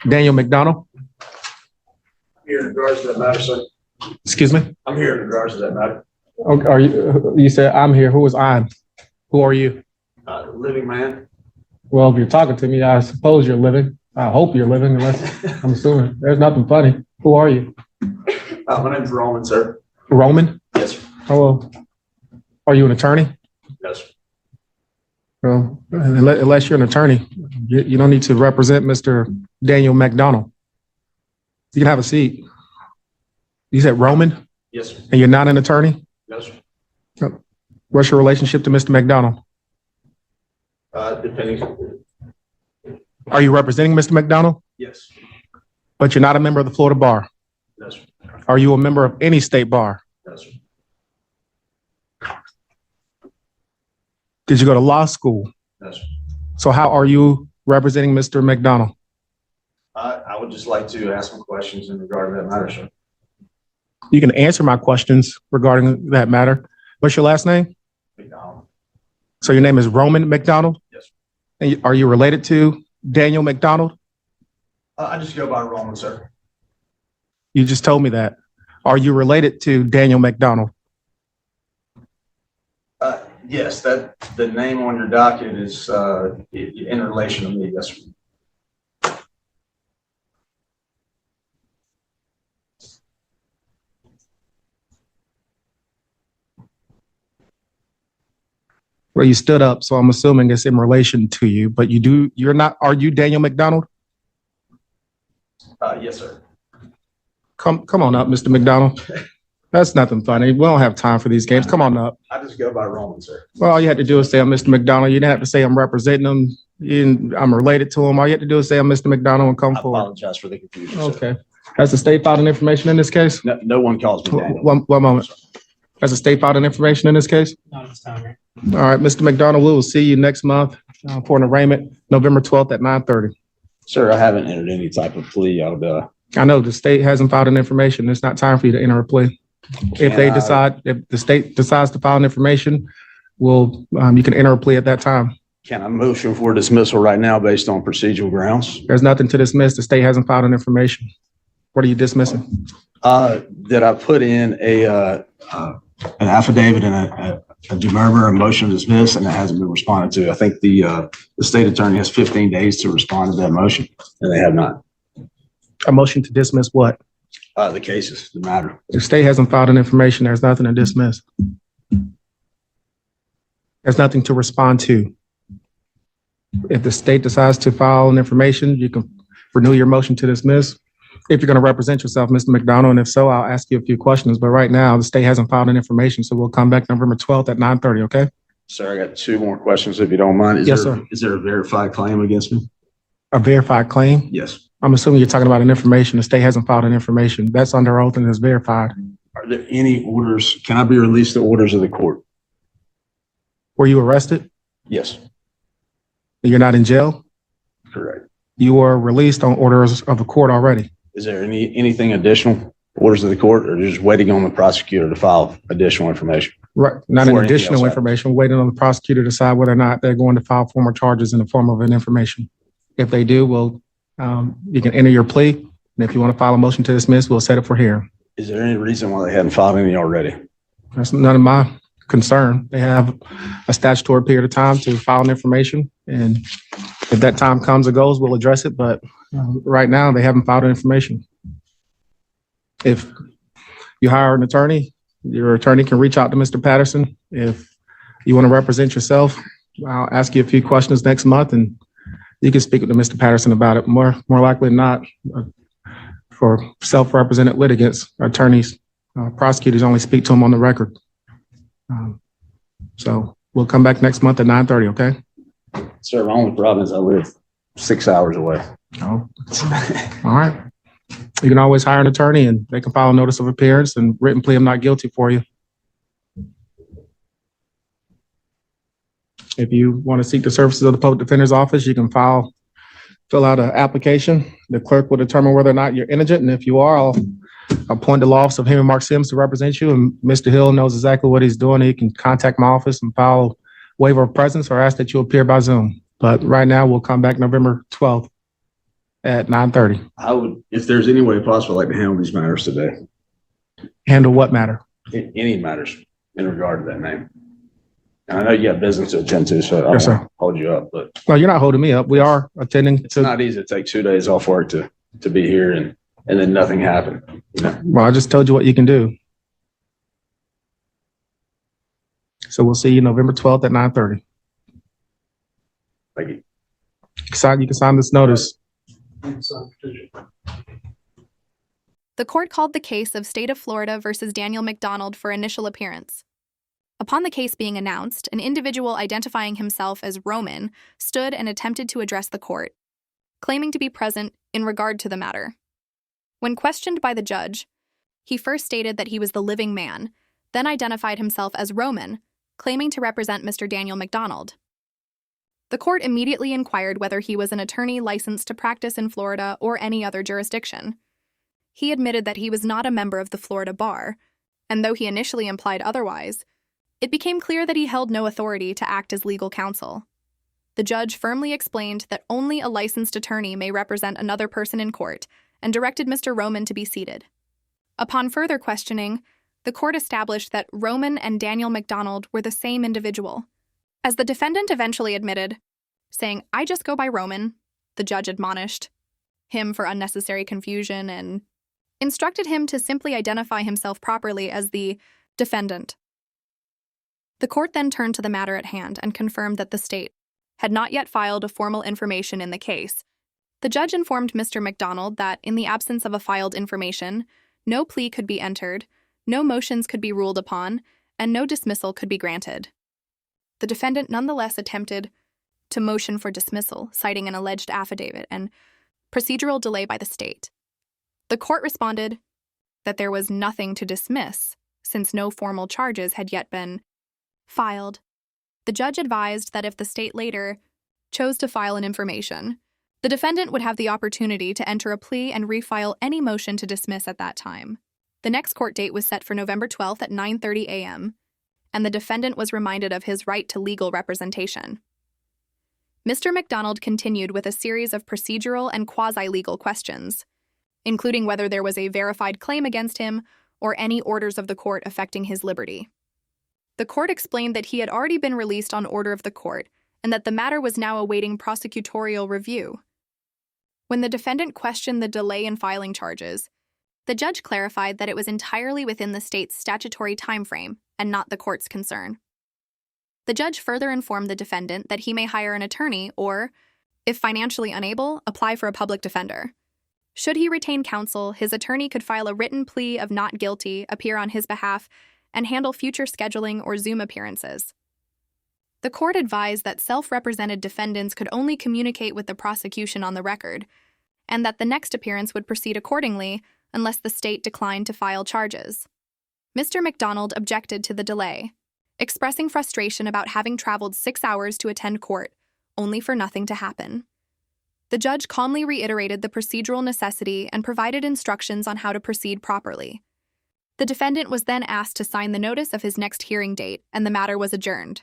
Daniel McDonald. Here in regards to that matter, sir. Excuse me. I'm here in regards to that matter. Okay, are you? You said I'm here. Who is I? Who are you? Living man. Well, if you're talking to me, I suppose you're living. I hope you're living, unless I'm assuming there's nothing funny. Who are you? My name's Roman, sir. Roman? Yes, sir. Oh, well, are you an attorney? Yes, sir. Well, unless you're an attorney, you don't need to represent Mr. Daniel McDonald. You can have a seat. You said Roman, Yes, sir. and you're not an attorney? Yes, sir. What's your relationship to Mr. McDonald? Depending. Are you representing Mr. McDonald? Yes. But you're not a member of the Florida Bar? Yes, sir. Are you a member of any state bar? Yes, sir. Did you go to law school? Yes, sir. So how are you representing Mr. McDonald? I would just like to ask some questions in regard to that matter, sir. You can answer my questions regarding that matter. What's your last name? McDonald. So your name is Roman McDonald? Yes, sir. And are you related to Daniel McDonald? I just go by Roman, sir. You just told me that. Are you related to Daniel McDonald? Yes, that the name on your docket is in relation to me. Yes, sir. Well, you stood up, so I'm assuming it's in relation to you, but you're not, are you Daniel McDonald? Yes, sir. Come on up, Mr. McDonald. That's nothing funny. We don't have time for these games. Come on up. I just go by Roman, sir. Well, all you had to do is say I'm Mr. McDonald. You didn't have to say I'm representing him. I'm related to him. All you had to do is say I'm Mr. McDonald and come I forward. apologize for the confusion. Sir. Okay. Has the state filed an information in this case? No one calls me Daniel. One moment. Has the state filed an information in this case? Not this time, right? All right, Mr. McDonald, we will see you next month for an arraignment, November 12th at 9:30. Sir, I haven't entered any type of plea out of the. I know the state hasn't filed an information. It's not time for you to enter a plea. If the state decides to file an information, you can enter a plea at that time. Can I motion for dismissal right now based on procedural grounds? There's nothing to dismiss. The state hasn't filed an information. What are you dismissing? That I put in an affidavit and a demurrer, a motion to dismiss, and it hasn't been responded to. I think the state attorney has 15 days to respond to that motion, and they have not. A motion to dismiss what? The cases, the matter. The state hasn't filed an information. There's nothing to dismiss. There's nothing to respond to. If the state decides to file an information, you can renew your motion to dismiss. If you're going to represent yourself, Mr. McDonald, and if so, I'll ask you a few questions. But right now, the state hasn't filed an information, so we'll come back November 12th at 9:30, okay? Sir, I got two more questions if you don't mind. Yes, sir. Is there a verified claim against me? A verified claim? Yes. I'm assuming you're talking about an information. The state hasn't filed an information. That's under oath and is verified. Are there any orders? Can I be released to orders of the court? Were you arrested? Yes, You're not in jail? correct. You were released on orders of the court already. Is there anything additional orders of the court, or just waiting on the prosecutor to file additional information? Right. Not Before an anything additional else information. We're waiting on the prosecutor to decide whether or not they're going to file formal charges in the form of an information. If they do, you can enter your plea. And if you want to file a motion to dismiss, we'll set it for hearing. Is there any reason why they hadn't filed any already? That's none of my concern. They have a statutory period of time to file an information. And if that time comes or goes, we'll address it. But right now, they haven't filed an information. If you hire an attorney, your attorney can reach out to Mr. Patterson. If you want to represent yourself, I'll ask you a few questions next month and you can speak with Mr. Patterson about it. More likely than not, for self-represented litigants, attorneys, prosecutors only speak to them on the record. So we'll come back next month at 9:30, okay? Sir, my only problem is I live 6 hours away. Oh, all right. You can always hire an attorney and they can file a notice of appearance and written plea of not guilty for you. If you want to seek the services of the public defender's office, you can fill out an application. The clerk will determine whether or not you're indigent. And if you are, I'll appoint the law office of Henry Mark Sims to represent you. And Mr. Hill knows exactly what he's doing. He can contact my office and file waiver of presence or ask that you appear by Zoom. But right now, we'll come back November 12th. at 9:30. I would, if there's any way possible, I'd like to handle these matters today. Handle what matter? Any matters in regard to that name. And I know you have business to attend to, so I Yes, won't sir. hold you up, but No, you're not holding me up. We are attending it's to, not easy to take 2 days off work to be here and then nothing happened. You know, well, I just told you what you can do. So we'll see you November 12th at 9:30. like You can sign this notice. The court called the case of State of Florida versus Daniel McDonald for initial appearance. Upon the case being announced, an individual identifying himself as Roman stood and attempted to address the court, claiming to be present in regard to the matter. When questioned by the judge, he first stated that he was the living man, then identified himself as Roman, claiming to represent Mr. Daniel McDonald. The court immediately inquired whether he was an attorney licensed to practice in Florida or any other jurisdiction. He admitted that he was not a member of the Florida bar, and though he initially implied otherwise, it became clear that he held no authority to act as legal counsel. The judge firmly explained that only a licensed attorney may represent another person in court and directed Mr. Roman to be seated. Upon further questioning, the court established that Roman and Daniel McDonald were the same individual. As the defendant eventually admitted, saying, "I just go by Roman," the judge admonished him for unnecessary confusion and instructed him to simply identify himself properly as the defendant. The court then turned to the matter at hand and confirmed that the state had not yet filed a formal information in the case. The judge informed Mr. McDonald that, in the absence of a filed information, no plea could be entered, no motions could be ruled upon, and no dismissal could be granted. The defendant nonetheless attempted to motion for dismissal, citing an alleged affidavit and procedural delay by the state. The court responded that there was nothing to dismiss, since no formal charges had yet been filed. The judge advised that if the state later chose to file an information, the defendant would have the opportunity to enter a plea and refile any motion to dismiss at that time. The next court date was set for November 12th at 9:30 a.m., and the defendant was reminded of his right to legal representation. Mr. McDonald continued with a series of procedural and quasi-legal questions, including whether there was a verified claim against him or any orders of the court affecting his liberty. The court explained that he had already been released on order of the court and that the matter was now awaiting prosecutorial review. When the defendant questioned the delay in filing charges, the judge clarified that it was entirely within the state's statutory timeframe and not the court's concern. The judge further informed the defendant that he may hire an attorney or, if financially unable, apply for a public defender. Should he retain counsel, his attorney could file a written plea of not guilty, appear on his behalf, and handle future scheduling or Zoom appearances. The court advised that self-represented defendants could only communicate with the prosecution on the record, and that the next appearance would proceed accordingly unless the state declined to file charges. Mr. McDonald objected to the delay, expressing frustration about having traveled 6 hours to attend court, only for nothing to happen. The judge calmly reiterated the procedural necessity and provided instructions on how to proceed properly. The defendant was then asked to sign the notice of his next hearing date, and the matter was adjourned.